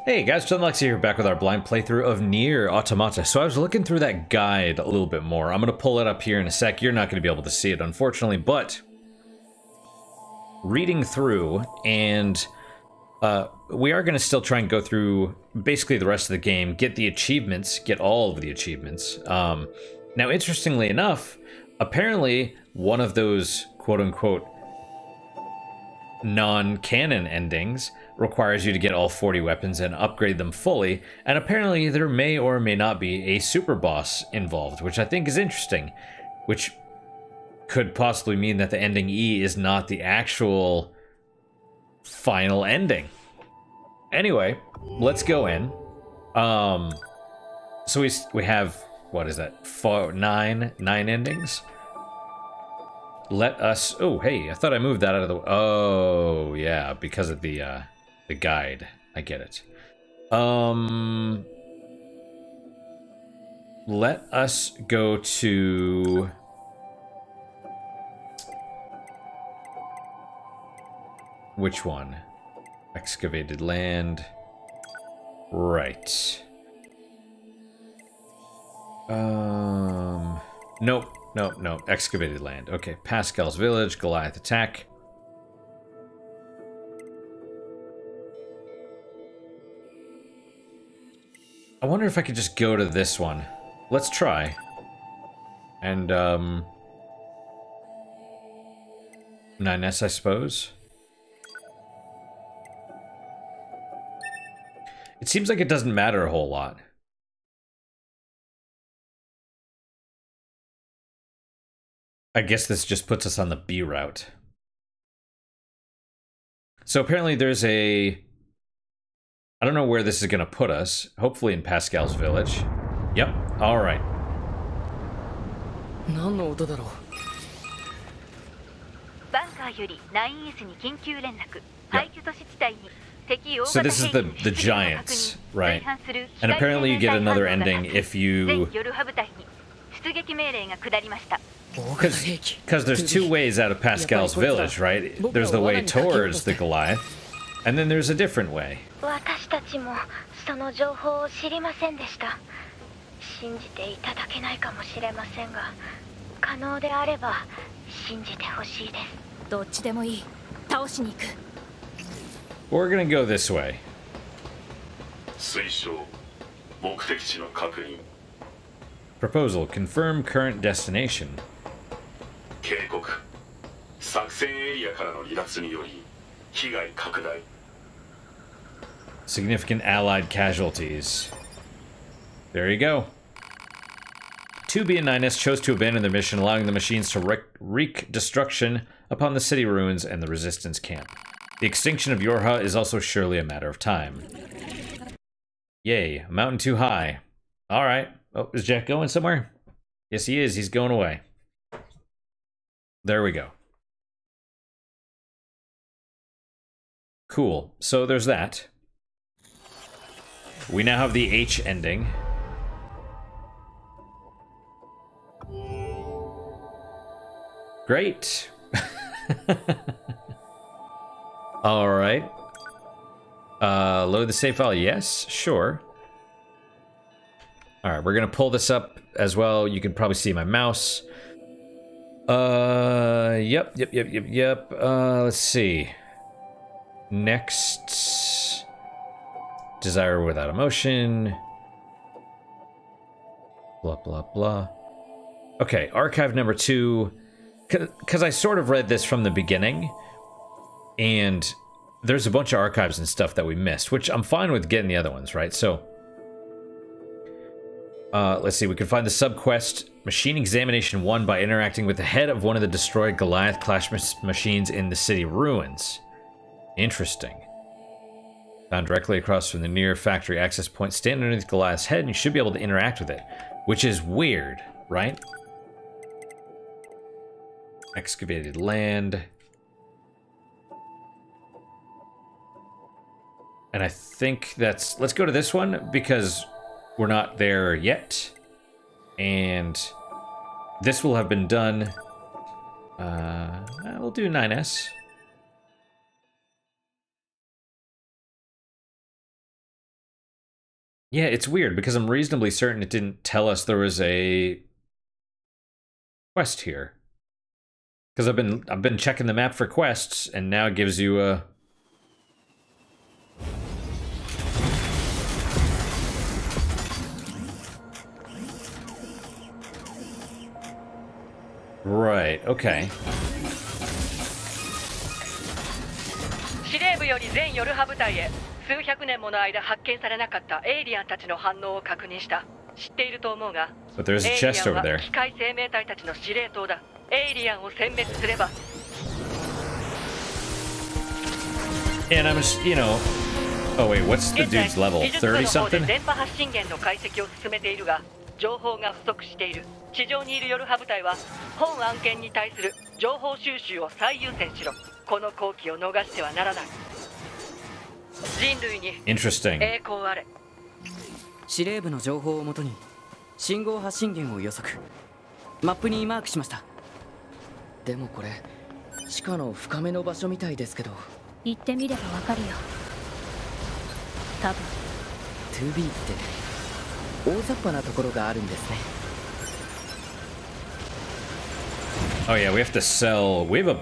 Hey guys, John Lexi here, back with our blind playthrough of Nier Automata. So I was looking through that guide a little bit more. I'm going to pull it up here in a sec. You're not going to be able to see it, unfortunately, but reading through, and we are going to still try and go through basically the rest of the game, get the achievements, get all of the achievements. Now, interestingly enough, apparently one of those quote-unquote non-canon endings requires you to get all 40 weapons and upgrade them fully, and apparently there may or may not be a super boss involved, which I think is interesting, which could possibly mean that the ending E is not the actual final ending. Anyway, let's go in. So we have, what is that, nine endings? Let us... Oh, hey, I thought I moved that out of the... Oh, yeah, because of the guide. I get it. Let us go to... Which one? Excavated land. Right. Nope. No. Excavated land. Okay. Pascal's village. Goliath attack. I wonder if I could just go to this one. Let's try. And, 9S, I suppose. It seems like it doesn't matter a whole lot. I guess this just puts us on the B route. So apparently there's a... I don't know where this is going to put us. Hopefully in Pascal's village. Yep, alright. So this is the giants, right? And apparently you get another ending if you... Because there's two ways out of Pascal's village, right? There's the way towards the Goliath, and then there's a different way. We're gonna go this way. Proposal: confirm current destination. Significant allied casualties. There you go. 2B and 9S chose to abandon their mission, allowing the machines to wreak destruction upon the city ruins and the resistance camp. The extinction of Yorha is also surely a matter of time. Yay, a mountain too high. Alright. Oh, is Jack going somewhere? Yes, he is. He's going away. There we go. Cool. So there's that. We now have the H ending. Great. All right. Load the save file. Yes, sure. All right, we're gonna pull this up as well. You can probably see my mouse. Yep. Let's see. Next. Desire without emotion. Blah, blah, blah. Okay, archive number 2. Because I sort of read this from the beginning. And there's a bunch of archives and stuff that we missed, which I'm fine with getting the other ones, right? So, let's see, we can find the subquest Machine Examination 1 by interacting with the head of one of the destroyed Goliath clash machines in the city ruins. Interesting. Found directly across from the Nier factory access point. Stand underneath Goliath's head and you should be able to interact with it. Which is weird, right? Excavated land. And I think that's... Let's go to this one because we're not there yet. And this will have been done. We'll do 9S. Yeah, it's weird because I'm reasonably certain it didn't tell us there was a quest here. Because I've been checking the map for quests, and now it gives you a... Right, okay. 司令部より全ヨルハ部隊へ数百年もの間発見されなかったエイリアンたちの反応を確認した。知っていると思うが、But there's a chest over there. 機械生命体たちの司令塔だ。エイリアンを殲滅すれば。And I'm just, you know... Oh wait, what's the dude's level? 30 something? 電波発信源の解析を進めているが、情報が不足している。地上にいるヨルハ部隊は本案件に対する情報収集を最優先しろ。この好機を逃してはならない。人類に栄光あれ。司令部の情報をもとに信号発信源を予測。マップにマークしました。でもこれ地下の深めの場所みたいですけど。行ってみればわかるよ。多分 2B って大雑把なところがあるんですね。Oh yeah, we have to sell... We have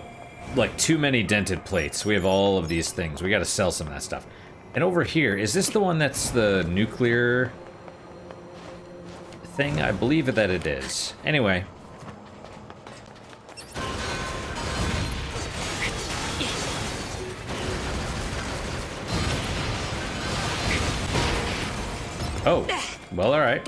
like too many dented plates. We have all of these things. We gotta sell some of that stuff. And over here, is this the one that's the nuclear thing? I believe that it is. Anyway. Oh, well, alright.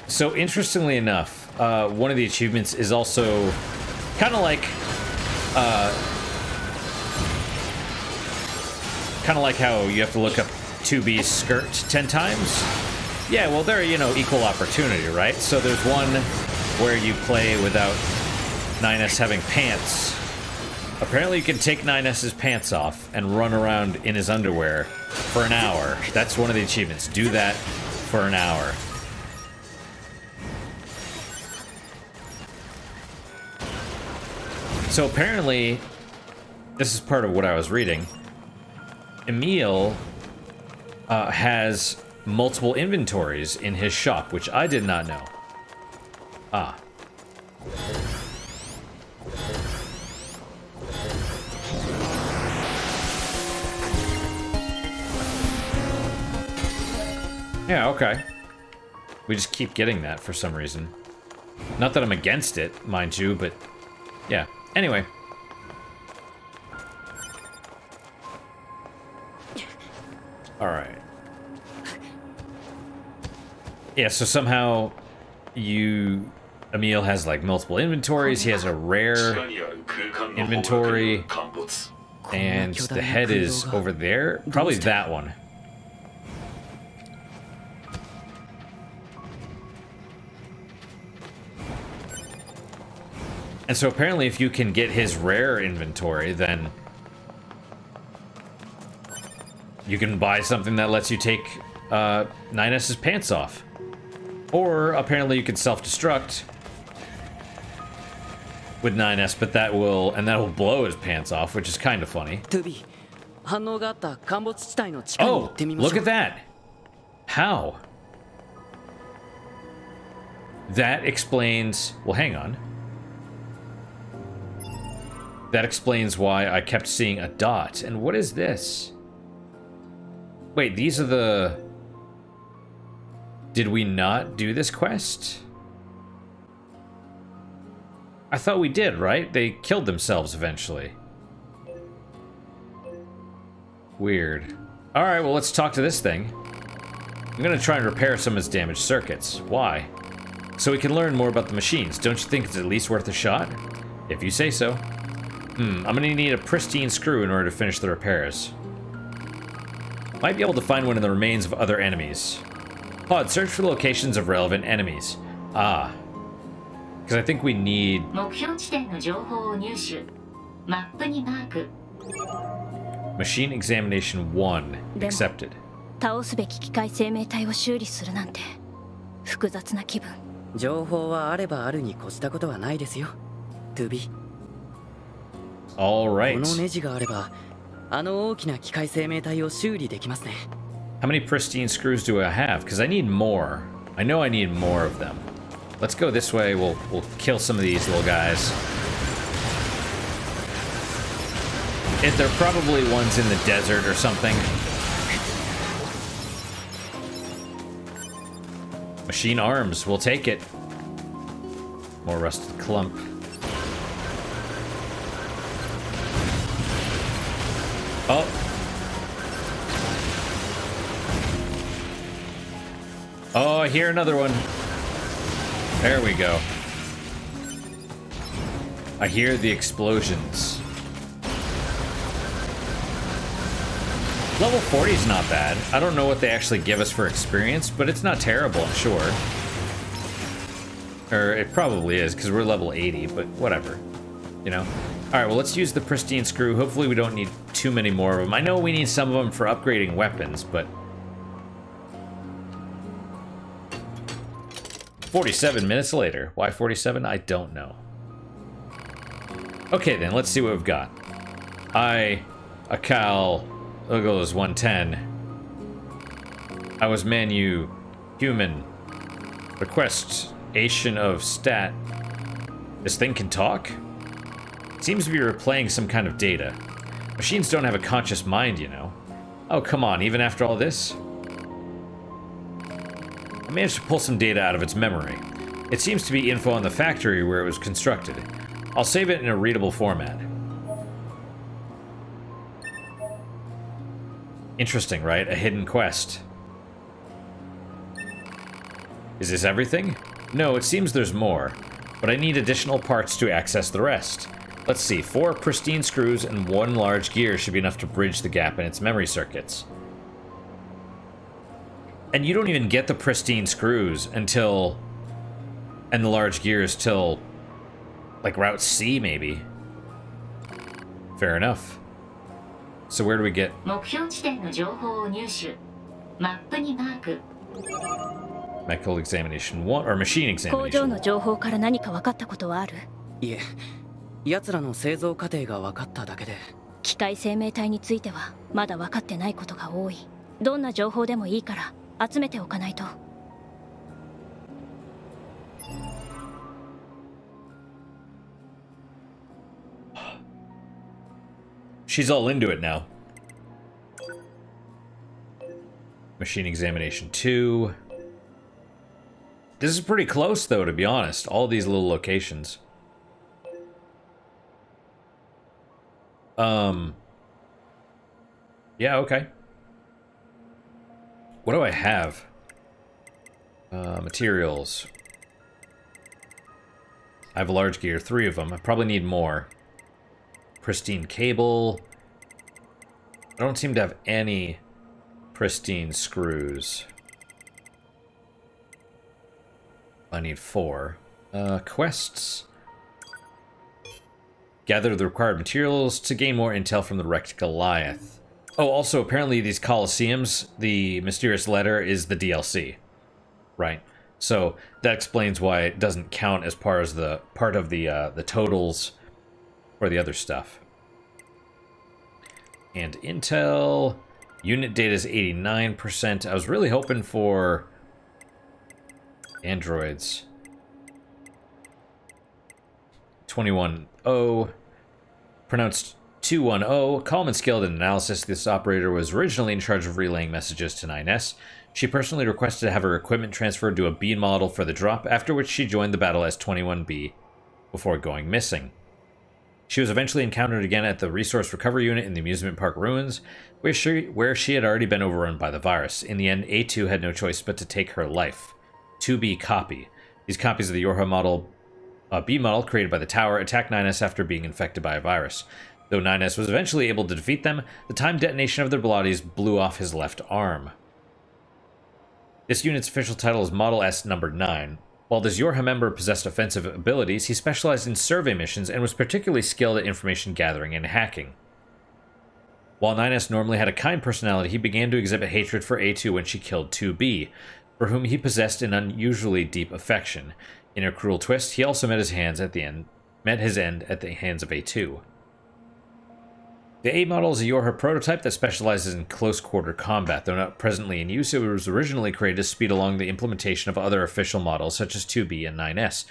So, interestingly enough, one of the achievements is also kind of like how you have to look up 2B's skirt 10 times. Yeah, well, they're, you know, equal opportunity, right? So there's one where you play without 9S having pants. Apparently you can take 9S's pants off and run around in his underwear for an hour. That's one of the achievements. Do that for an hour. So apparently, this is part of what I was reading. Emil has multiple inventories in his shop, which I did not know. Ah. Yeah, okay. We just keep getting that for some reason. Not that I'm against it, mind you, but yeah. Anyway. Alright. Yeah, so somehow Emil has like multiple inventories. He has a rare inventory. And the head is over there. Probably that one. And so apparently if you can get his rare inventory, then you can buy something that lets you take 9S's pants off. Or apparently you can self-destruct with 9S, but that will blow his pants off, which is kind of funny. Oh, look at that. How? That explains, well, hang on. That explains why I kept seeing a dot. And what is this? Wait, these are the... Did we not do this quest? I thought we did, right? They killed themselves eventually. Weird. Alright, well, let's talk to this thing. I'm gonna try and repair some of its damaged circuits. Why? So we can learn more about the machines. Don't you think it's at least worth a shot? If you say so. I'm gonna need a pristine screw in order to finish the repairs. Might be able to find one of the remains of other enemies. Pod, search for the locations of relevant enemies. Ah. Because I think we need... Machine examination 1. Accepted. 倒すべき機械生命体を修理するなんて複雑な気分。情報はあればあるに越したことはないですよ。To be. All right. このネジがあればあの大きな機械生命体を修理できますね。 How many pristine screws do I have? Because I need more. I know I need more of them. Let's go this way. We'll kill some of these little guys. They're probably ones in the desert or something. Machine arms. We'll take it. More rusted clump. Oh. Oh, I hear another one. There we go. I hear the explosions. Level 40 is not bad. I don't know what they actually give us for experience, but it's not terrible, I'm sure. Or it probably is, because we're level 80, but whatever. You know? Alright, well, let's use the pristine screw. Hopefully we don't need too many more of them. I know we need some of them for upgrading weapons, but... 47 minutes later. Why 47? I don't know. Okay, then, let's see what we've got. Akal, Uggles 110. I was Manu, human. Request, Asian of stat. This thing can talk? It seems to be replaying some kind of data. Machines don't have a conscious mind, you know. Oh, come on, even after all this? I managed to pull some data out of its memory. It seems to be info on the factory where it was constructed. I'll save it in a readable format. Interesting, right? A hidden quest. Is this everything? No, it seems there's more, but I need additional parts to access the rest. Let's see, 4 pristine screws and 1 large gear should be enough to bridge the gap in its memory circuits. And you don't even get the pristine screws until... and the large gears till... like Route C, maybe. Fair enough. So where do we get... Medical examination 1, or machine examination 1. いえ、奴らの製造過程が分かっただけで。機械生命体についてはまだ分かってないことが多い。どんな情報でもいいから集めておかないと。She's all into it now. Machine examination 2. This is pretty close, though, to be honest. All these little locations. Yeah, okay. What do I have? Materials. I have a large gear, 3 of them. I probably need more. Pristine cable. I don't seem to have any pristine screws. I need 4. Quests. Gather the required materials to gain more intel from the wrecked Goliath. Oh, also, apparently these Colosseums, the mysterious letter is the DLC. Right. So, that explains why it doesn't count as part of the totals for the other stuff. And intel. Unit data is 89%. I was really hoping for androids. 210. Pronounced 210. Calm and skilled in analysis, this operator was originally in charge of relaying messages to 9S. She personally requested to have her equipment transferred to a B model for the drop, after which she joined the battle as 21B before going missing. She was eventually encountered again at the Resource Recovery Unit in the amusement park ruins, where she had already been overrun by the virus. In the end, A2 had no choice but to take her life. 2B copy. These copies of the Yorha model, B model created by the tower, attacked 9S after being infected by a virus. Though 9S was eventually able to defeat them, the timed detonation of their bodies blew off his left arm. This unit's official title is Model S number 9. While this Yorha member possessed offensive abilities, he specialized in survey missions and was particularly skilled at information gathering and hacking. While 9S normally had a kind personality, he began to exhibit hatred for A2 when she killed 2B, for whom he possessed an unusually deep affection. In a cruel twist, he also met his end at the hands of A2. The A model is a Yorha prototype that specializes in close-quarter combat. Though not presently in use, it was originally created to speed along the implementation of other official models, such as 2B and 9S.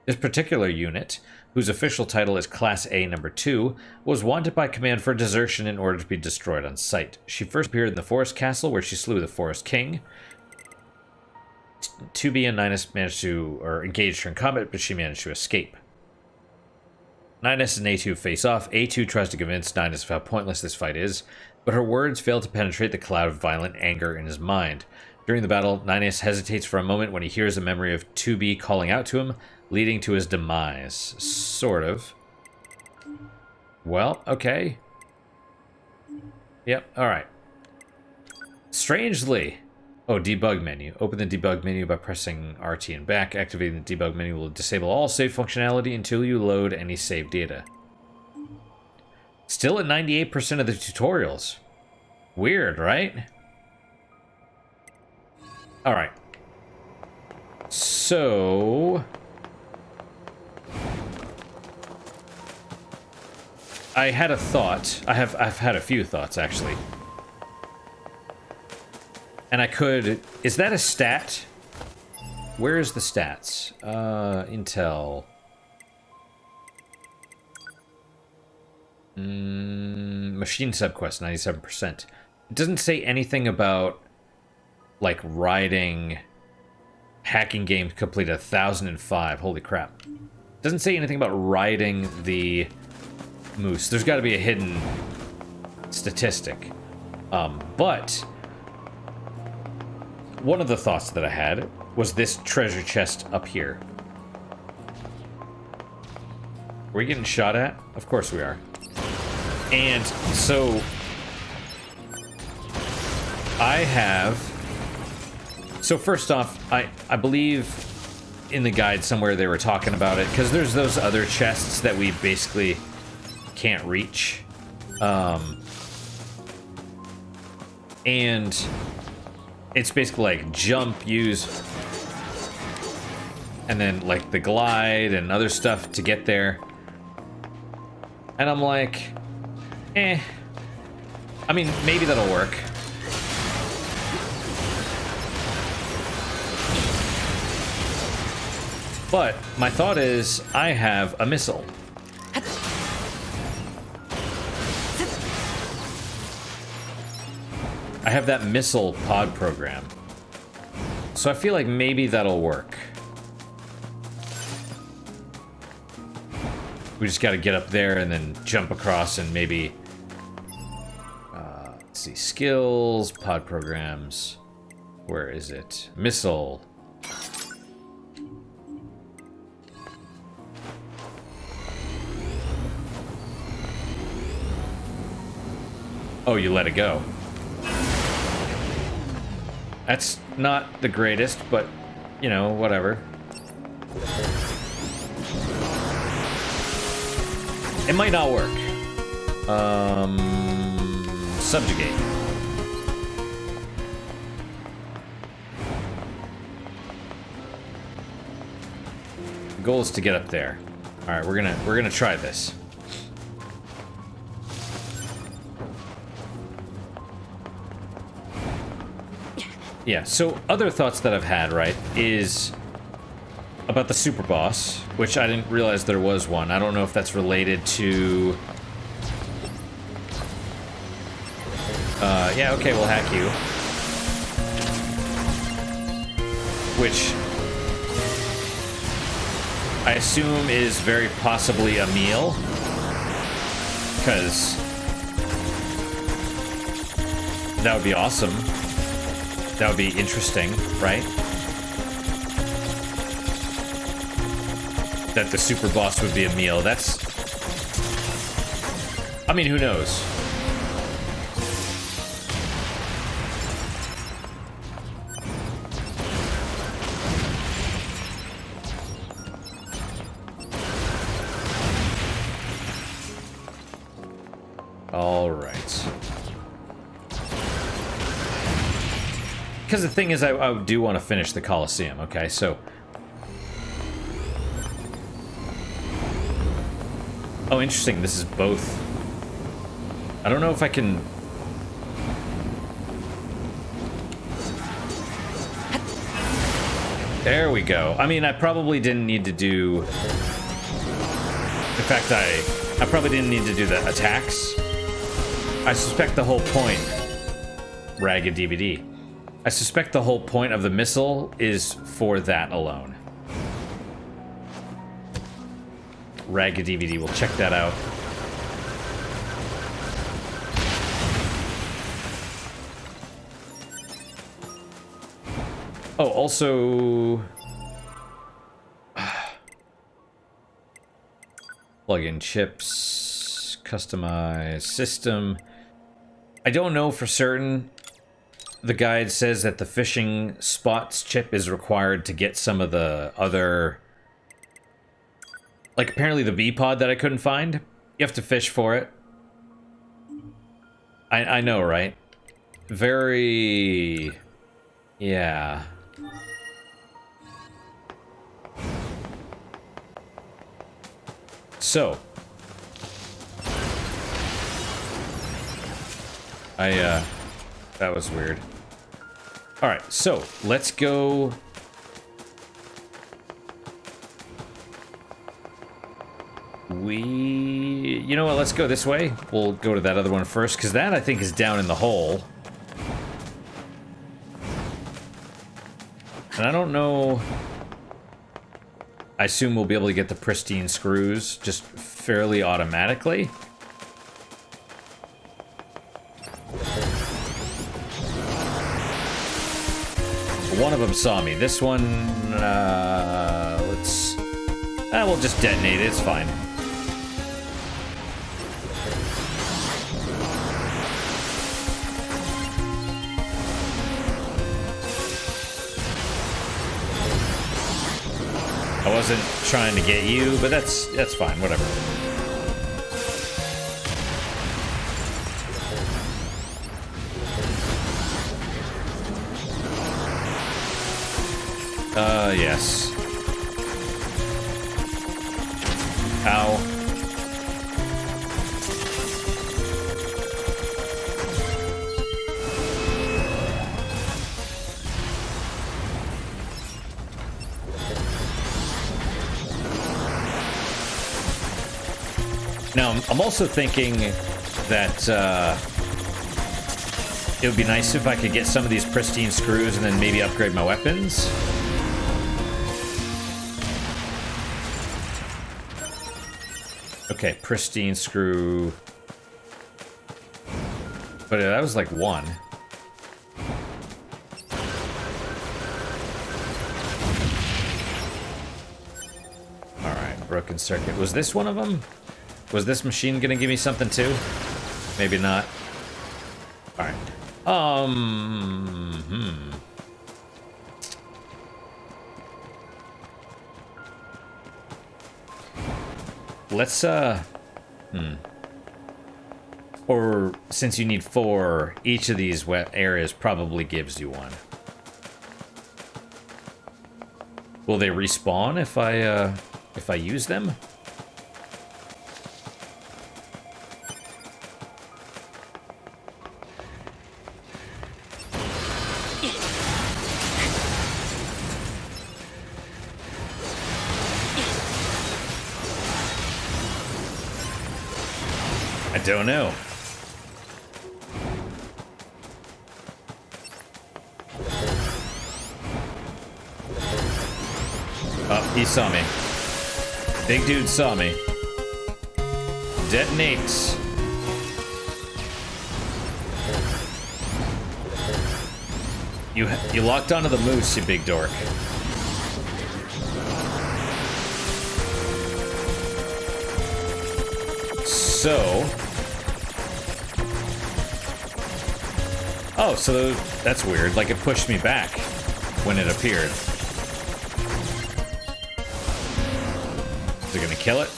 This particular unit, whose official title is Class A No. 2, was wanted by command for desertion in order to be destroyed on sight. She first appeared in the Forest Castle, where she slew the Forest King. 2B and 9S managed to, or engaged her in combat, but she managed to escape. 9S and A2 face off. A2 tries to convince 9S of how pointless this fight is, but her words fail to penetrate the cloud of violent anger in his mind. During the battle, 9S hesitates for a moment when he hears a memory of 2B calling out to him, leading to his demise. Sort of. Well, okay. Yep, alright. Strangely... Oh, debug menu. Open the debug menu by pressing RT and back. Activating the debug menu will disable all save functionality until you load any save data. Still at 98% of the tutorials. Weird, right? Alright. So... I had a thought. I've had a few thoughts, actually. And I could... Is that a stat? Where is the stats? Intel. Machine subquest, 97%. It doesn't say anything about, like, riding... Hacking games completed 1,005. Holy crap. It doesn't say anything about riding the moose. There's got to be a hidden statistic. But... One of the thoughts that I had was this treasure chest up here. Are we getting shot at? Of course we are. And so... I have... So first off, I believe in the guide somewhere they were talking about it, because there's those other chests that we basically can't reach. And... It's basically like jump, use, and then like the glide and other stuff to get there. And I'm like, eh. I mean, maybe that'll work. But my thought is, I have a missile. I have that missile pod program. So I feel like maybe that'll work. We just gotta get up there and then jump across and maybe... let's see, skills, pod programs. Where is it? Missile. Oh, you let it go. That's not the greatest, but, you know, whatever. It might not work. Subjugate. The goal is to get up there. All right, we're gonna try this. Yeah, so other thoughts that I've had, right, is about the super boss, which I didn't realize there was one. I don't know if that's related to... yeah, okay, we'll hack you. Which I assume is very possibly a meal, because that would be awesome. That would be interesting, right? That the super boss would be a meal. That's... I mean, who knows? All right. Because the thing is, I do want to finish the Colosseum, okay? So... Oh, interesting. This is both I don't know if I can... There we go. I mean, I probably didn't need to do... In fact, I probably didn't need to do the attacks. I suspect the whole point... Ragged DVD. I suspect the whole point of the missile is for that alone. Ragged DVD, we'll check that out. Oh, also... Plug in chips, customize system. I don't know for certain. The guide says that the fishing spots chip is required to get some of the other... Like, apparently the bee-pod that I couldn't find. You have to fish for it. I know, right? Very... Yeah... So, that was weird. Alright, so, let's go... You know what, let's go this way. We'll go to that other one first, because that, I think, is down in the hole. And I don't know... I assume we'll be able to get the pristine screws just fairly automatically. One of them saw me. This one, we'll just detonate it. It's fine. I wasn't trying to get you, but that's fine, whatever. Yes. Ow. Now, I'm also thinking that it would be nice if I could get some of these pristine screws and then maybe upgrade my weapons. Okay, pristine screw. But that was like one. Alright, broken circuit. Was this one of them? Was this machine gonna give me something too? Maybe not. Alright. Let's, Or, since you need 4, each of these areas probably gives you one. Will they respawn if I use them? I don't know. Oh, he saw me. Big dude saw me. Detonates. You locked onto the moose, you big dork. So... Oh, so that's weird. Like, it pushed me back when it appeared. Is it gonna kill it?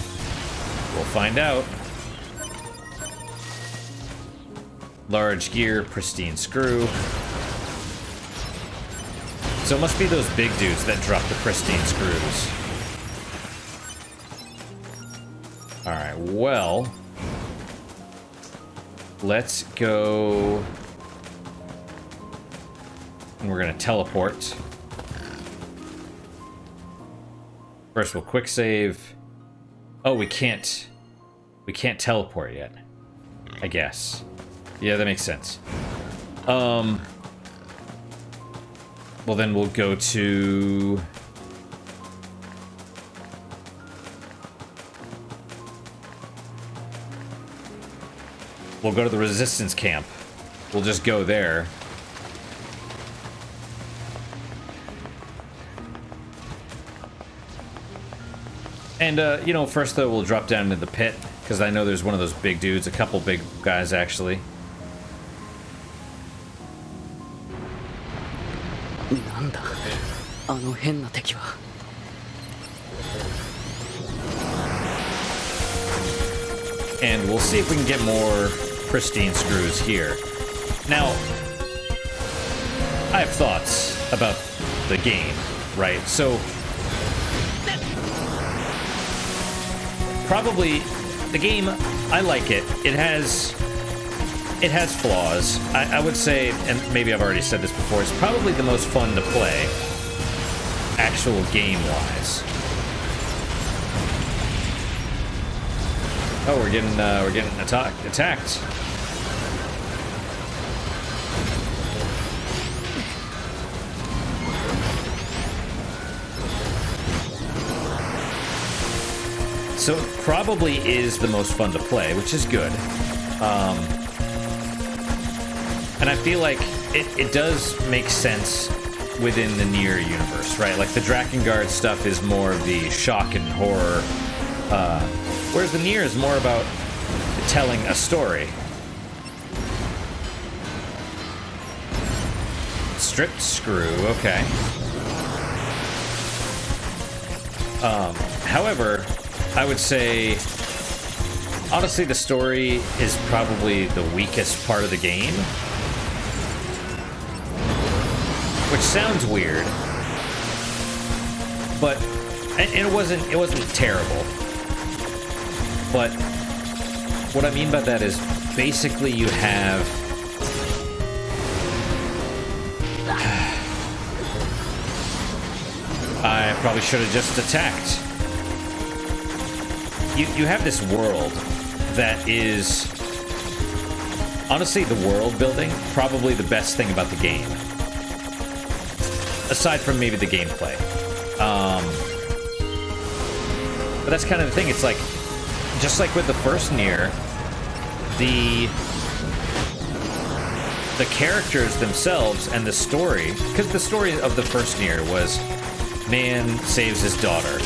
We'll find out. Large gear, pristine screw. So it must be those big dudes that drop the pristine screws. Alright, well... let's go. And we're gonna teleport. First, we'll quick save. Oh, we can't teleport yet. I guess. Yeah, that makes sense. Well, then we'll go to. We'll go to the resistance camp. We'll just go there. And, you know, first, though, we'll drop down into the pit, because I know there's one of those big dudes, a couple big guys, actually. And we'll see if we can get more pristine screws here. Now, I have thoughts about the game, right? So, probably the game, I like it. It has flaws. I would say, and maybe I've already said this before, it's probably the most fun to play, actual game-wise. Oh, we're getting attacked. So it probably is the most fun to play, which is good. And I feel like it does make sense within the Nier universe, right? Like the Drakengard stuff is more of the shock and horror, whereas the Nier is more about telling a story. Stripped screw, okay. However, I would say, honestly, the story is probably the weakest part of the game. Which sounds weird. But, and it wasn't terrible. But, what I mean by that is, basically you have... I probably should have just attacked. You have this world that is, honestly, the world building, probably the best thing about the game. Aside from maybe the gameplay. But that's kind of the thing, it's like, just like with the first Nier, the characters themselves and the story, because the story of the first Nier was, man saves his daughter.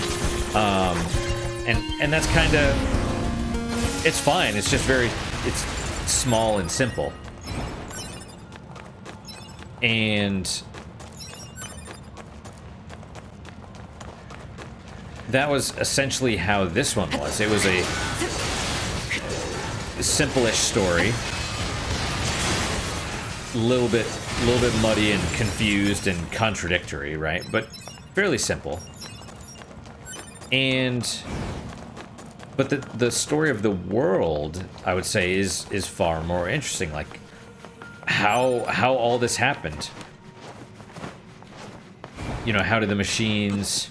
And that's kind of, it's fine. It's just it's small and simple. And that was essentially how this one was. It was a simple-ish story. A little bit muddy and confused and contradictory, right? But fairly simple. But the story of the world, I would say, is far more interesting. Like how all this happened. You know, how did the machines?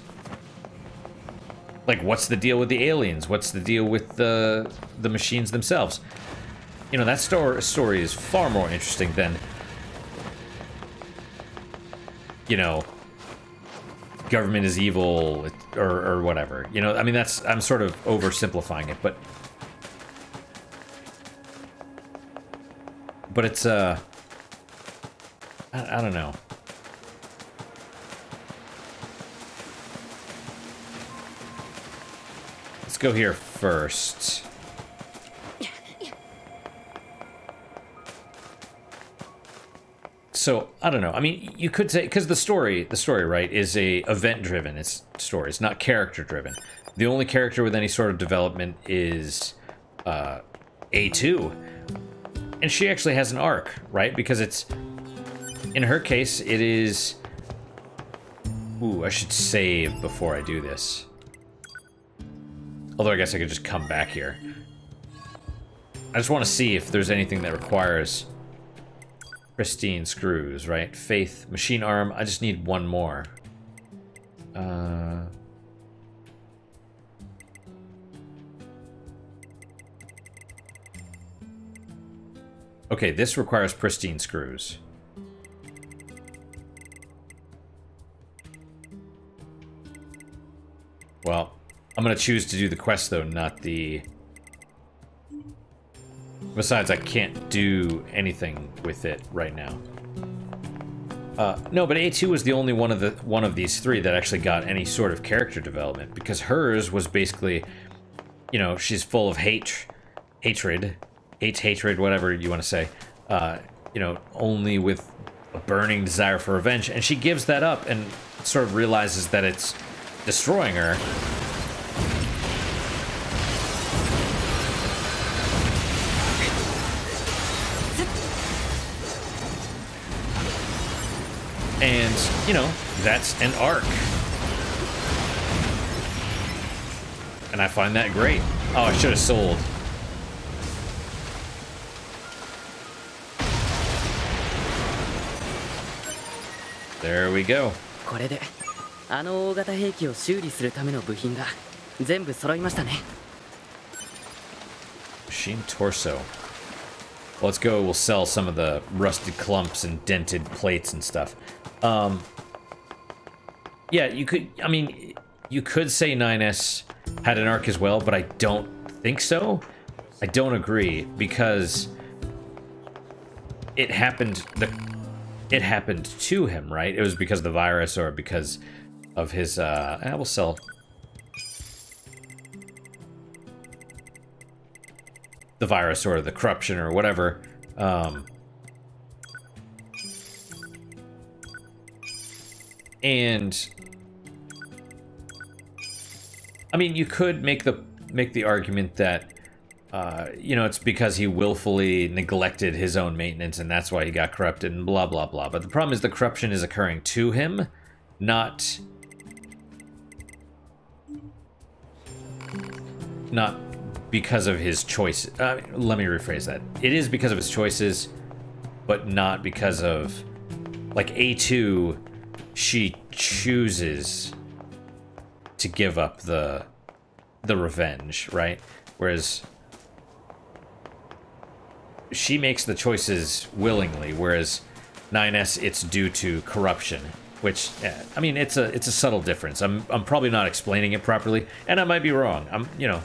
Like, what's the deal with the aliens? What's the deal with the machines themselves? You know, that story is far more interesting than, you know, government is evil or whatever. You know, I mean, I'm sort of oversimplifying it, but it's I don't know. Let's go here first. So, I don't know. I mean, you could say, because the story, right, is a event-driven story. It's not character-driven. The only character with any sort of development is A2. And she actually has an arc, right? Because it's, in her case, it is... Ooh, I should save before I do this. Although I guess I could just come back here. I just want to see if there's anything that requires pristine screws, right? Faith, machine arm. I just need one more. Okay, this requires pristine screws. Well, I'm gonna choose to do the quest though, not the... Besides, I can't do anything with it right now. No, but A2 was the only one of these three that actually got any sort of character development, because hers was basically, you know, she's full of hatred, whatever you want to say. You know, only with a burning desire for revenge, and she gives that up and sort of realizes that it's destroying her. And, you know, that's an arc. And I find that great. Oh, I should have sold. There we go. これであの大型兵器を修理するための部品が全部揃いましたね。 Machine torso. Let's go. We'll sell some of the rusted clumps and dented plates and stuff. Yeah, you could. I mean, you could say 9S had an arc as well, but I don't think so. I don't agree because it happened. It happened to him, right? It was because of the virus or because of his. I will sell. The virus or the corruption or whatever. And I mean, you could make the argument that you know, it's because he willfully neglected his own maintenance and that's why he got corrupted and blah blah blah. But the problem is the corruption is occurring to him, not because of his choice. Let me rephrase that. It is because of his choices, but not because of, like, A2, she chooses to give up the revenge, right? Whereas she makes the choices willingly, whereas 9S, it's due to corruption. Which, I mean, it's a subtle difference. I'm probably not explaining it properly, and I might be wrong. You know.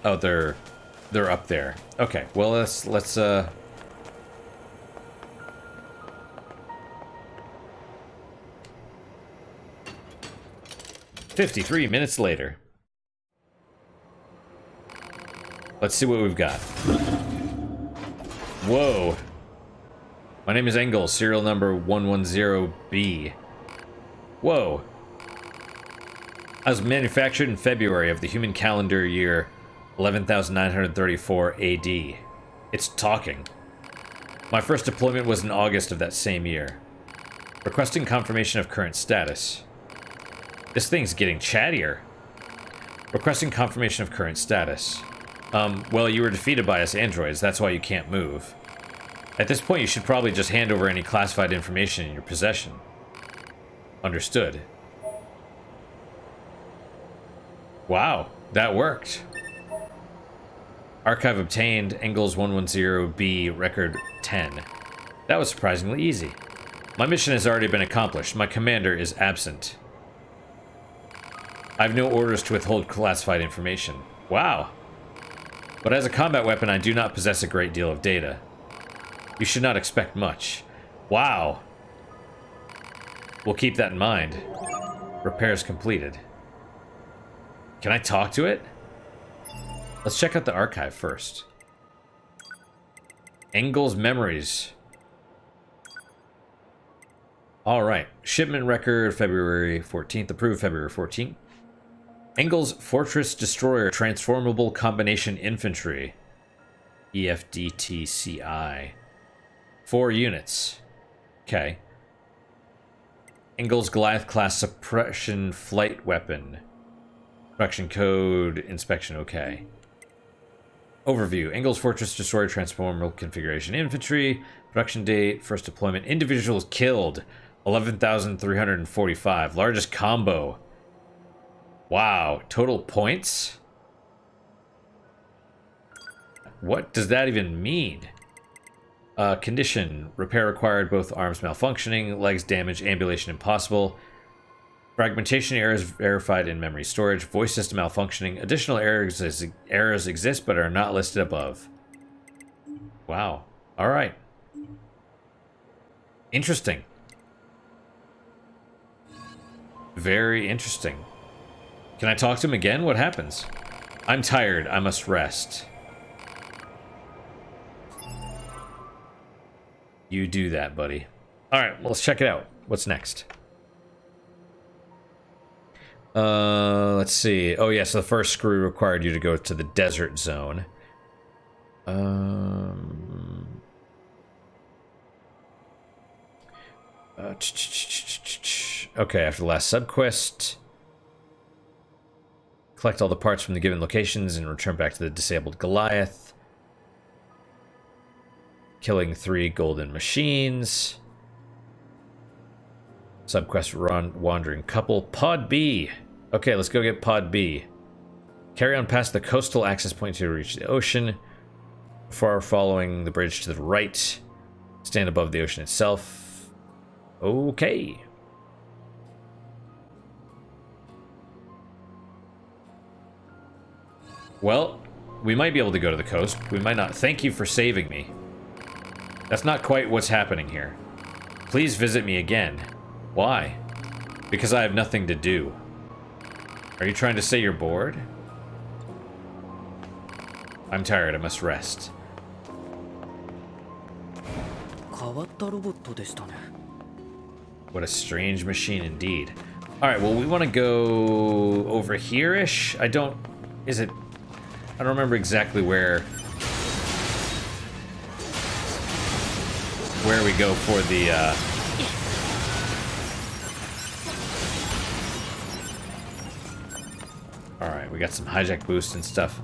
Oh, they're up there. Okay, well let's 53 minutes later. Let's see what we've got. Whoa. My name is Engel, serial number 110B. Whoa. I was manufactured in February of the human calendar year 11,934 AD. It's talking. My first deployment was in August of that same year. Requesting confirmation of current status. This thing's getting chattier. Requesting confirmation of current status. Well, you were defeated by us androids, that's why you can't move. At this point, you should probably just hand over any classified information in your possession. Understood. Wow, that worked. Archive obtained, Engels 110B, record 10. That was surprisingly easy. My mission has already been accomplished. My commander is absent. I have no orders to withhold classified information. Wow. But as a combat weapon, I do not possess a great deal of data. You should not expect much. Wow. We'll keep that in mind. Repairs completed. Can I talk to it? Let's check out the archive first. Engels memories. Alright. Shipment record February 14th. Approved February 14th. Engels Fortress Destroyer Transformable Combination Infantry. EFDTCI. 4 units. Okay. Ingalls Goliath class suppression flight weapon. Production code, inspection okay. Overview. Ingalls Fortress Destroyer Transformable Configuration Infantry. Production date, first deployment. Individuals killed, 11,345. Largest combo. Wow. Total points? What does that even mean? Condition. Repair required, both arms malfunctioning, legs damaged, ambulation impossible. Fragmentation errors verified in memory storage. Voice system malfunctioning. Additional errors exist but are not listed above. Wow. Alright. Interesting. Very interesting. Can I talk to him again? What happens? I'm tired. I must rest. You do that, buddy. Alright, well, let's check it out. What's next? Let's see. Oh, yeah, so the first screw required you to go to the desert zone. Okay, after the last subquest. Collect all the parts from the given locations and return back to the disabled Goliath. Killing 3 golden machines. Subquest wandering couple. Pod B. Okay, let's go get Pod B. Carry on past the coastal access point to reach the ocean. Before following the bridge to the right. Stand above the ocean itself. Okay. Well, we might be able to go to the coast. We might not. Thank you for saving me. That's not quite what's happening here. Please visit me again. Why? Because I have nothing to do. Are you trying to say you're bored? I'm tired. I must rest. What a strange machine indeed. Alright, well, we want to go over here-ish. I don't remember exactly where we go for the, Alright, we got some hijack boost and stuff.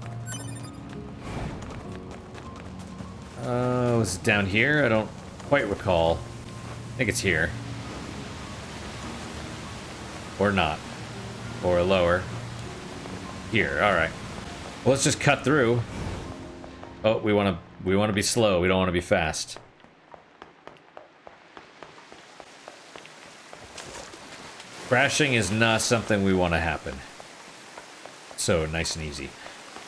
Was it down here? I don't quite recall. I think it's here. Or not. Or lower. Here, alright. Well, let's just cut through. Oh, we want to be slow. We don't want to be fast. Crashing is not something we want to happen. So, nice and easy.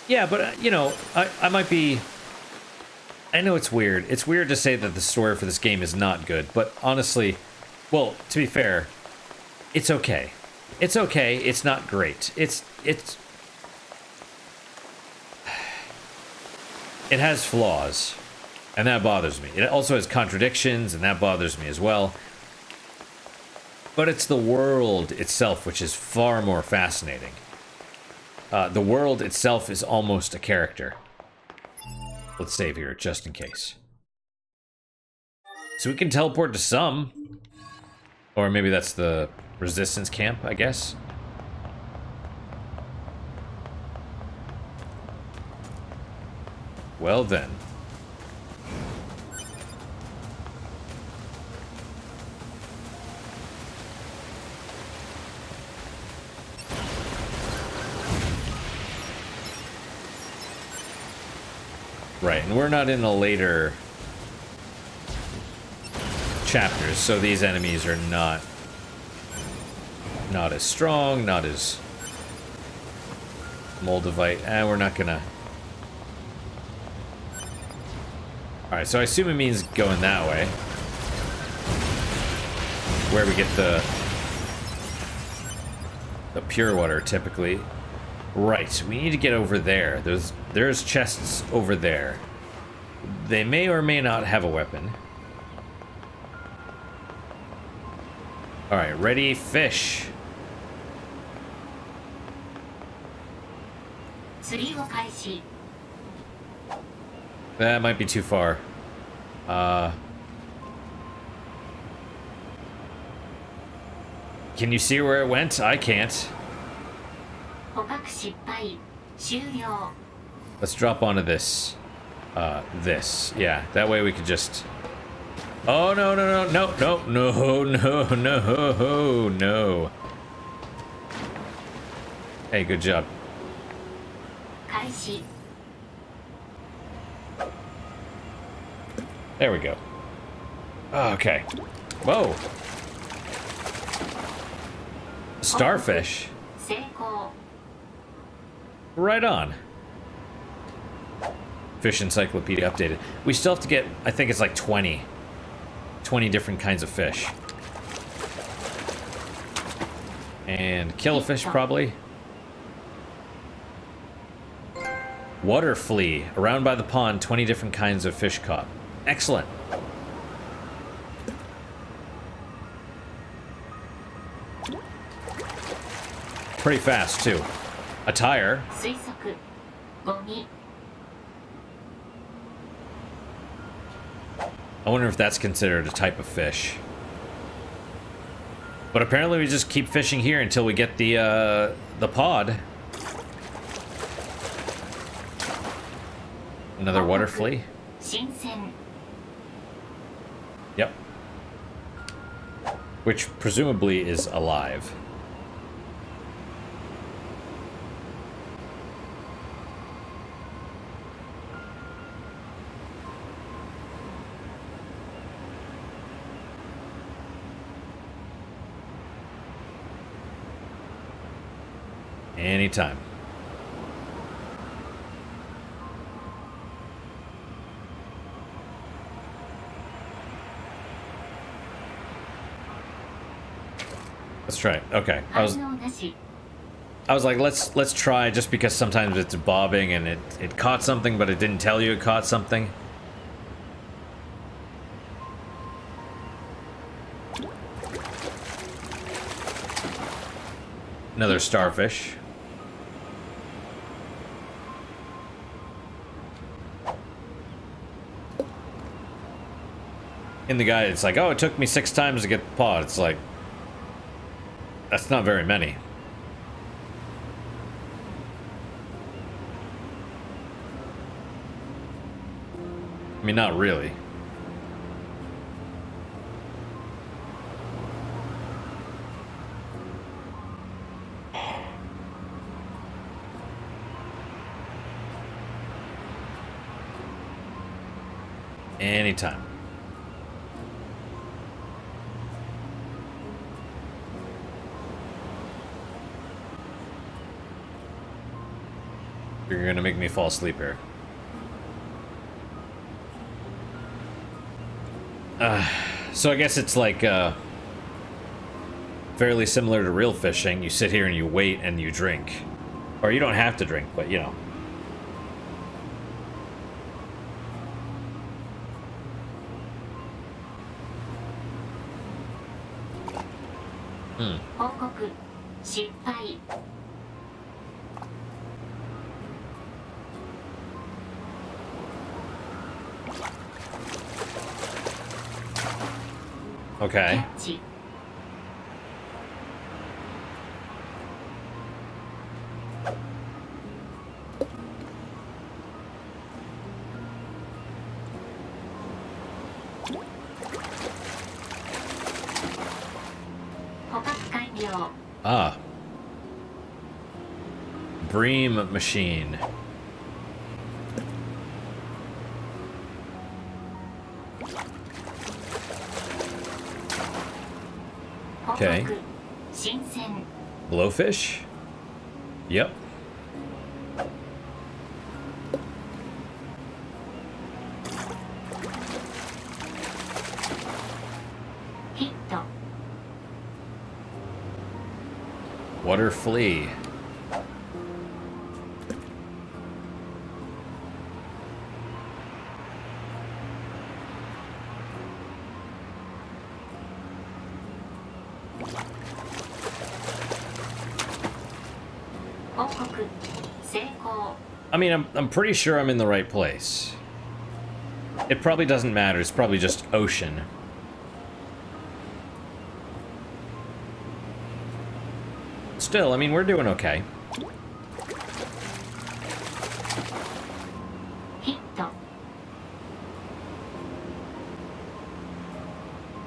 Yeah, but, you know, I might be... I know it's weird. It's weird to say that the story for this game is not good, but honestly, well, to be fair, it's okay. It's okay. It's not great. It has flaws, and that bothers me. It also has contradictions, and that bothers me as well. But it's the world itself which is far more fascinating. The world itself is almost a character. Let's save here, just in case. So we can teleport to some. Or maybe that's the resistance camp, I guess. Well then. Right, and we're not in the later chapters, so these enemies are not as strong, not as Moldavite, and we're not gonna... Alright, so I assume it means going that way. Where we get the pure water, typically. Right, we need to get over there. There's chests over there. They may or may not have a weapon. Alright, ready, fish. That might be too far. Can you see where it went? I can't. 捕獲失敗終了 Let's drop onto this. This. Yeah, that way we could just... Oh, no, no, no, no, no, no, no, no, no. Hey, good job. 開始 There we go. Okay. Whoa. Starfish. 成功 Right on. Fish Encyclopedia updated. We still have to get, I think it's like 20. 20 different kinds of fish. And kill a fish, probably. Water flea. Around by the pond, 20 different kinds of fish caught. Excellent. Pretty fast, too. A tire. 推測ゴミ I wonder if that's considered a type of fish. But apparently we just keep fishing here until we get the pod. Another water flea. 新鮮 Yep. Which presumably is alive. Anytime. Let's try it. Okay. I 反応なし was like, let's try, just because sometimes it's bobbing and it caught something, but it didn't tell you it caught something. Another starfish. In the guide, it's like, oh, it took me 6 times to get the pod. It's like, that's not very many. I mean, not really. Anytime. You're gonna make me fall asleep here. So I guess it's like fairly similar to real fishing. You sit here and you wait and you drink. Or you don't have to drink, but you know. Hmm. 報告失敗 キャ Okay. ッチ 捕獲完了 Ah. Bream machine. Okay. 捕獲新鮮 Blowfish? Yep. ヒット Water flea. I mean, I'm pretty sure I'm in the right place. It probably doesn't matter. It's probably just ocean. Still, I mean, we're doing okay. ヒット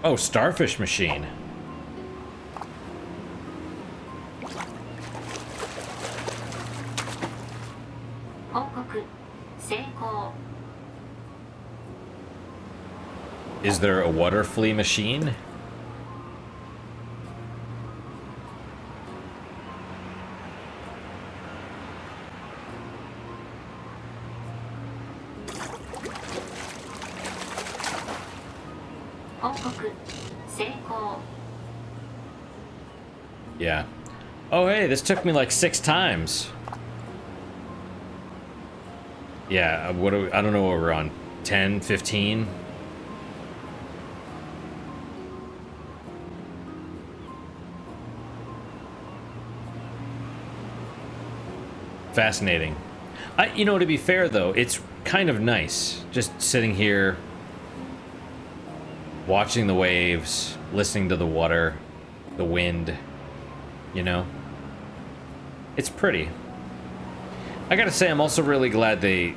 Oh, starfish machine. 報告成功 Is there a water flea machine? Yeah. Oh, hey, this took me like 6 times. Yeah, what do we, I don't know what we're on. 10, 15? Fascinating. You know, to be fair, though, it's kind of nice just sitting here, watching the waves, listening to the water, the wind, you know? It's pretty. I gotta say, I'm also really glad they,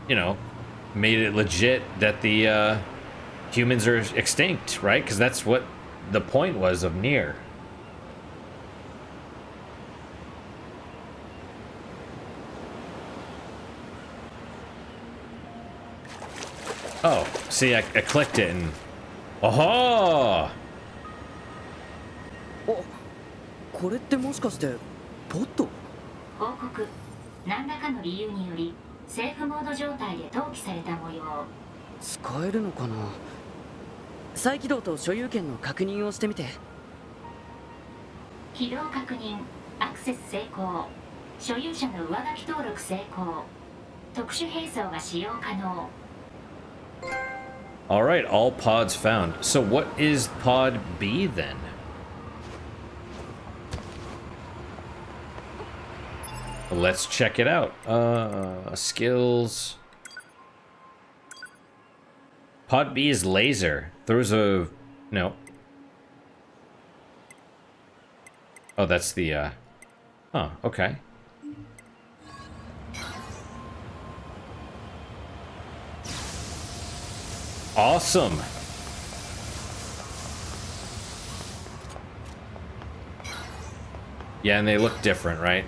you know, made it legit that the humans are extinct, right? Because that's what the point was of Nier. Oh, see, I clicked it and... Oh! お、これってもしかしてポット？報告何らかの理由によりセーフモード状態で登記された模様。使えるのかな？再起動と所有権の確認をしてみて。起動確認、アクセス成功、所有者の上書き登録成功、特殊兵装が使用可能。 All right, all pods found. So what is pod B then? Let's check it out. Skills. Pod B is laser. Throws a... No. Oh, that's the, Oh, okay. Awesome. Yeah, and they look different, right?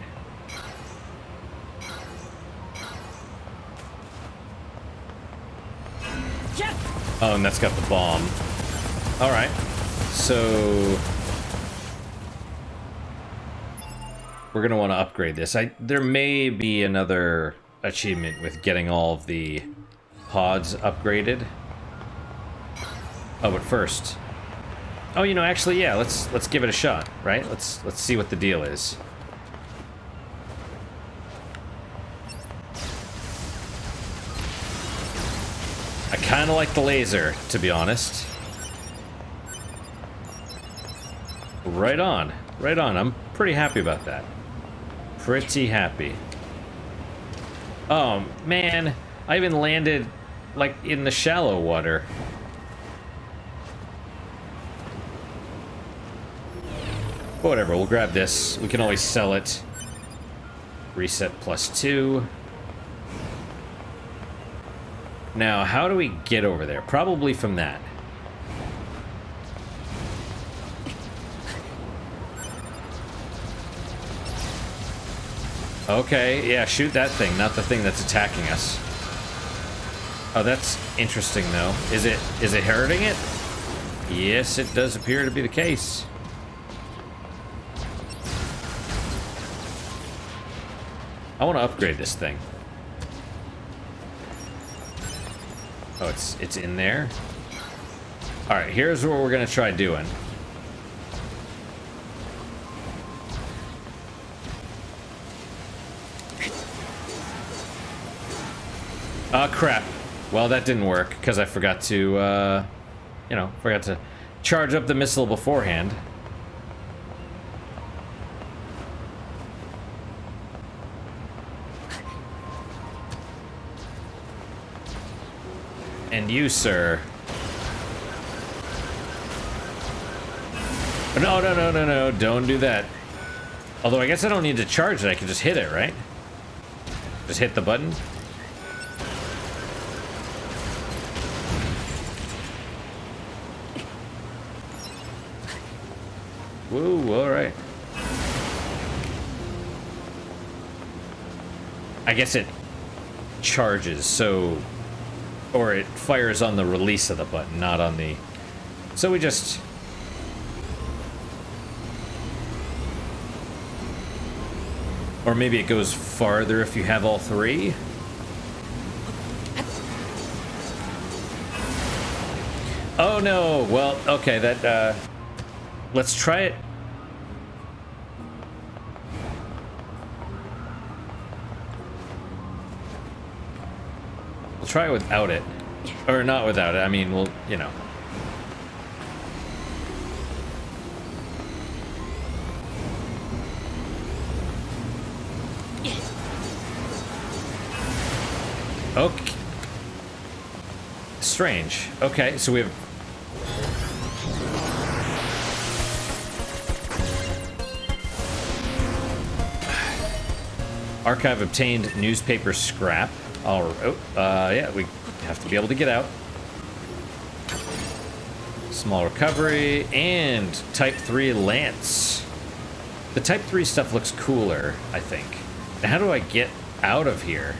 Oh, and that's got the bomb. All right. So we're gonna want to upgrade this. There may be another achievement with getting all of the pods upgraded. Oh, but first. Oh, you know, actually, yeah. Let's give it a shot, right? Let's see what the deal is. I kind of like the laser, to be honest. Right on, right on. I'm pretty happy about that. Pretty happy. Oh man, I even landed like in the shallow water. Whatever, we'll grab this. We can always sell it. Reset +2. Now, how do we get over there? Probably from that. Okay, yeah, shoot that thing, not the thing that's attacking us. Oh, that's interesting, though. Is it hurting it? Yes, it does appear to be the case. I want to upgrade this thing. Oh, it's in there. All right, here's what we're gonna try doing. Crap. Well, that didn't work because I forgot to, you know, forgot to charge up the missile beforehand. And you, sir. No, no, no, no, no. Don't do that. Although I guess I don't need to charge it. I can just hit it, right? Just hit the button. Woo, alright. I guess it charges, so... Or it fires on the release of the button, not on the... So we just... Or maybe it goes farther if you have all three? Oh no, well, okay, that, let's try it. We'll try it without it. Or not without it, I mean, we'll, you know. Okay. Strange. Okay, so we have... Archive obtained newspaper scrap. Yeah, we have to be able to get out. Small recovery and Type 3 Lance. The Type 3 stuff looks cooler, I think. Now, how do I get out of here?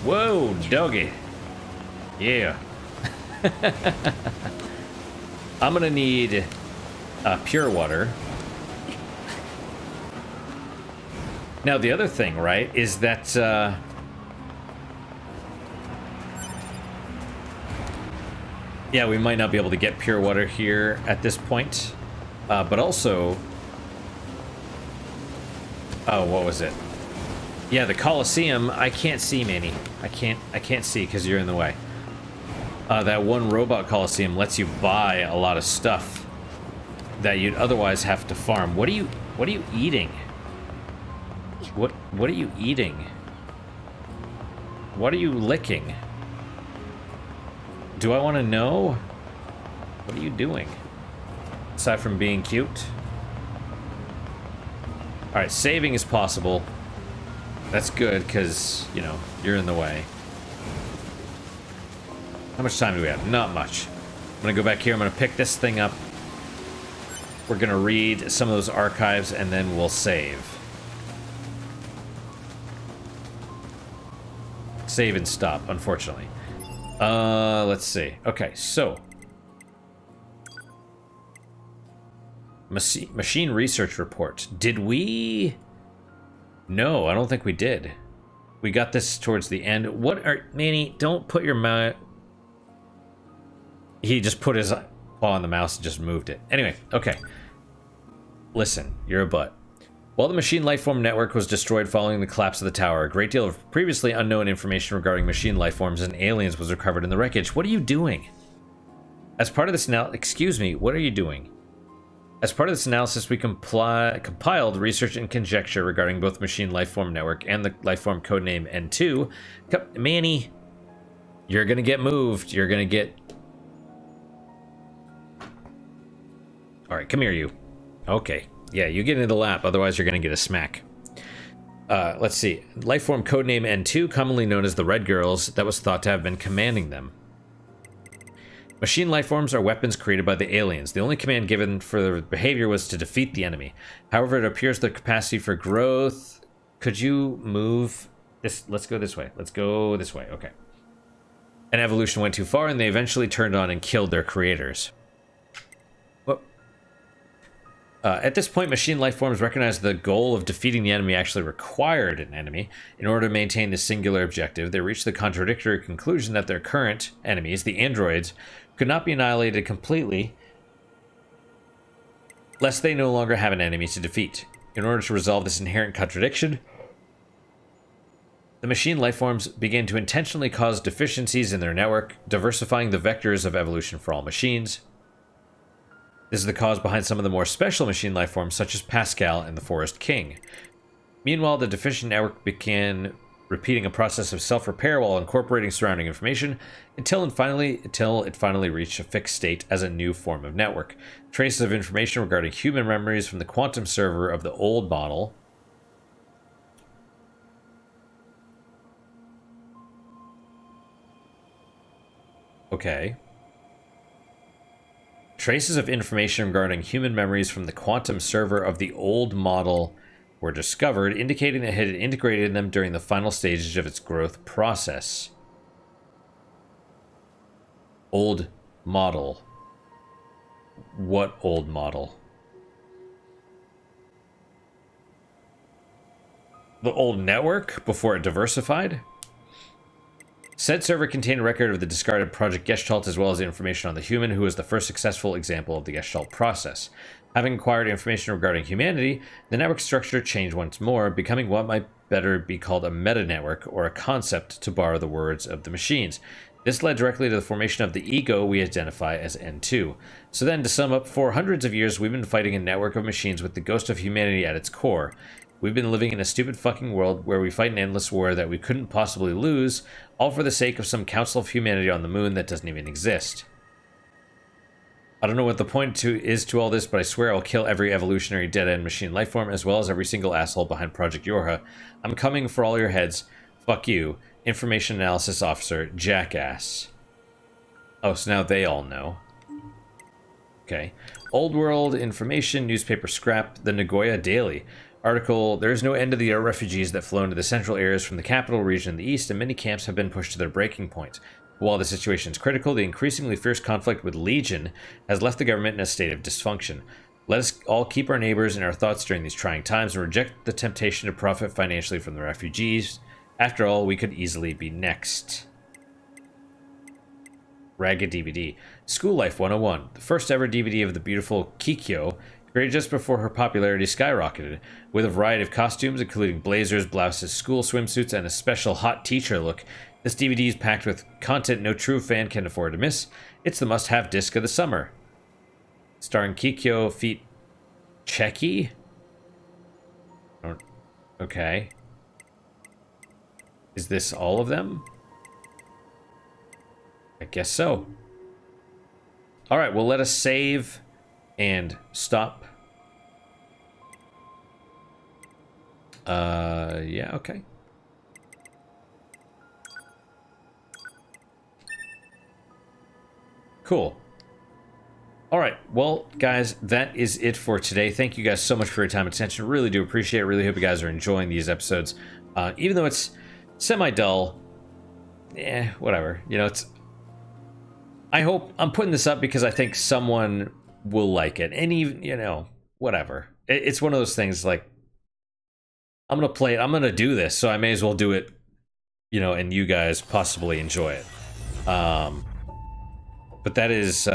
Whoa, doggy. Yeah. I'm gonna need pure water. Now, the other thing, right, is that yeah, we might not be able to get pure water here at this point, but also, oh, what was it? Yeah, the Coliseum, I can't see, Manny. I can't see because you're in the way. That one robot Coliseum lets you buy a lot of stuff that you'd otherwise have to farm. What are you eating? What are you eating? What are you licking? Do I want to know? What are you doing? Aside from being cute? Alright, saving is possible. That's good, because, you know, you're in the way. How much time do we have? Not much. I'm going to go back here. I'm going to pick this thing up. We're going to read some of those archives, and then we'll save. Save and stop, unfortunately. Let's see. Okay, so. Machine research report. Did we... No, I don't think we did. We got this towards the end. What are... Manny, don't put your mouse... He just put his paw on the mouse and just moved it. Anyway, okay. Listen, you're a butt. While the machine lifeform network was destroyed following the collapse of the tower, a great deal of previously unknown information regarding machine lifeforms and aliens was recovered in the wreckage. What are you doing? As part of this now... Excuse me, what are you doing? As part of this analysis, we compiled research and conjecture regarding both machine lifeform network and the lifeform codename N2. Manny, you're gonna get moved. You're gonna get... Alright, come here, you. Okay. Yeah, you get into the lap, otherwise you're gonna get a smack. Let's see. Lifeform codename N2, commonly known as the Red Girls, that was thought to have been commanding them. Machine lifeforms are weapons created by the aliens. The only command given for their behavior was to defeat the enemy. However, it appears their capacity for growth... Could you move this? Let's go this way. Let's go this way. Okay. And evolution went too far, and they eventually turned on and killed their creators. Well, at this point, machine lifeforms recognized the goal of defeating the enemy actually required an enemy. In order to maintain this singular objective, they reached the contradictory conclusion that their current enemies, the androids, could not be annihilated completely, lest they no longer have an enemy to defeat. In order to resolve this inherent contradiction, the machine lifeforms began to intentionally cause deficiencies in their network, diversifying the vectors of evolution for all machines. This is the cause behind some of the more special machine lifeforms, such as Pascal and the Forest King. Meanwhile, the deficient network began repeating a process of self-repair while incorporating surrounding information until it finally reached a fixed state as a new form of network. Traces of information regarding human memories from the quantum server of the old model Traces of information regarding human memories from the quantum server of the old model were discovered, indicating that it had integrated them during the final stages of its growth process. Old model. What old model? The old network before it diversified? Said server contained a record of the discarded Project Gestalt as well as information on the human who was the first successful example of the Gestalt process. Having acquired information regarding humanity, the network structure changed once more, becoming what might better be called a meta-network, or a concept, to borrow the words of the machines. This led directly to the formation of the ego we identify as N2. So then, to sum up, for hundreds of years we've been fighting a network of machines with the ghost of humanity at its core. We've been living in a stupid fucking world where we fight an endless war that we couldn't possibly lose, all for the sake of some Council of Humanity on the moon that doesn't even exist. I don't know what the point is to all this, but I swear I'll kill every evolutionary dead-end machine lifeform, as well as every single asshole behind Project Yorha. I'm coming for all your heads. Fuck you. Information Analysis Officer, Jackass. Oh, so now they all know. Okay. Old World Information, Newspaper Scrap, the Nagoya Daily. Article, there is no end to the refugees that flow into the central areas from the capital region in the east, and many camps have been pushed to their breaking point. While the situation is critical, the increasingly fierce conflict with Legion has left the government in a state of dysfunction. Let us all keep our neighbors in our thoughts during these trying times and reject the temptation to profit financially from the refugees. After all, we could easily be next. Ragged DVD. School Life 101. The first ever DVD of the beautiful Kikyo, created just before her popularity skyrocketed, with a variety of costumes including blazers, blouses, school swimsuits, and a special hot teacher look. This DVD is packed with content no true fan can afford to miss. It's the must-have disc of the summer. Starring Kikyo feat. Cheki? Okay. Is this all of them? I guess so. Alright, well, let us save and stop. Yeah, okay. Cool. Alright, well, guys, that is it for today. Thank you guys so much for your time and attention. Really do appreciate it. Really hope you guys are enjoying these episodes. Even though it's semi-dull, whatever. You know, it's... I hope... I'm putting this up because I think someone will like it. And even, you know, whatever. It's one of those things, like, I'm gonna play it. I'm gonna do this, so I may as well do it, you know, and you guys possibly enjoy it. But that is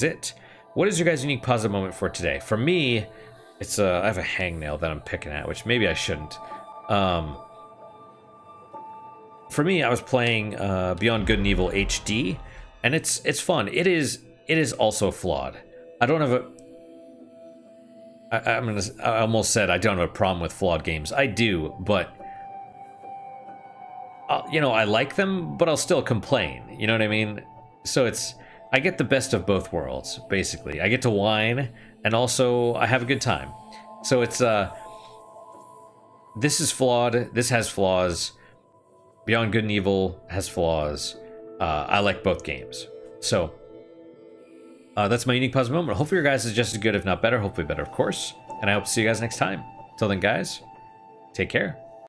it. What is your guys' unique positive moment for today? For me, it's I have a hangnail that I'm picking at, which maybe I shouldn't. For me, I was playing Beyond Good and Evil HD, and it's fun. It is also flawed. I don't have a... I almost said I don't have a problem with flawed games. I do, but... you know, I like them, but I'll still complain. You know what I mean? So it's... I get the best of both worlds, basically. I get to whine, and also I have a good time. So it's... This is flawed. This has flaws. Beyond Good and Evil has flaws. I like both games. So... that's my unique positive moment. Hopefully your guys is just as good, if not better. Hopefully better, of course. And I hope to see you guys next time. Till then, guys, take care.